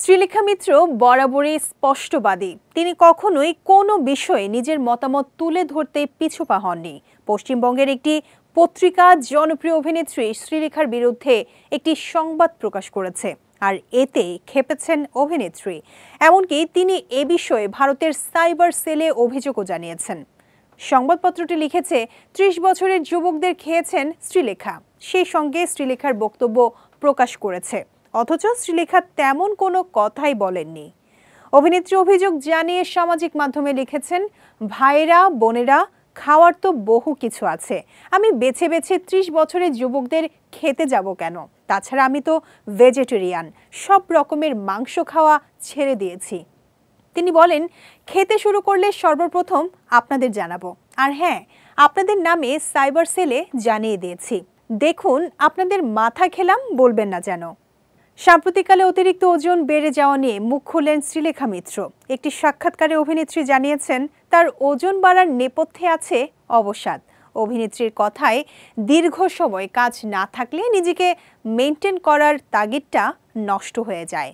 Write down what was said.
শ্রীলেখা মিত্র বরাবরই স্পষ্টবাদী। তিনি কখনোই কোনো বিষয়ে নিজের মতামত তুলে ধরতে পিছুপা হননি। পশ্চিমবঙ্গের একটি পত্রিকা জনপ্রিয় অভিনেত্রী শ্রীলেখার বিরুদ্ধে একটি সংবাদ প্রকাশ করেছে, আর এতে খেপেছেন অভিনেত্রী। এমনকি তিনি এ বিষয়ে ভারতের সাইবার সেলে অভিযোগও জানিয়েছেন। সংবাদপত্রটি লিখেছে, ৩০ বছরের যুবকদের খেয়েছেন শ্রীলেখা। সেই সঙ্গে শ্রীলেখার বক্তব্য প্রকাশ করেছে, অথচ শ্রীলেখা তেমন কোনো কথাই বলেননি। অভিনেত্রী অভিযোগ জানিয়ে সামাজিক মাধ্যমে লিখেছেন, ভাইরা বোনেরা, খাওয়ার তো বহু কিছু আছে। আমি বেছে বেছে ৩০ বছরের যুবকদের খেতে যাব কেন? তাছাড়া আমি তো ভেজিটেরিয়ান, সব রকমের মাংস খাওয়া ছেড়ে দিয়েছি। তিনি বলেন, খেতে শুরু করলে সর্বপ্রথম আপনাদের জানাবো। আর হ্যাঁ, আপনাদের নামে সাইবার সেলে জানিয়ে দিয়েছি। দেখুন, আপনাদের মাথা খেলাম বলবেন না যেন। সাম্প্রতিককালে অতিরিক্ত ওজন বেড়ে যাওয়া নিয়ে মুখ খুললেন শ্রীলেখা মিত্র। একটি সাক্ষাৎকারে অভিনেত্রী জানিয়েছেন, তার ওজন বাড়ার নেপথ্যে আছে অবসাদ। অভিনেত্রীর কথায়, দীর্ঘ সময় কাজ না থাকলে নিজেকে মেনটেন করার তাগিদটা নষ্ট হয়ে যায়।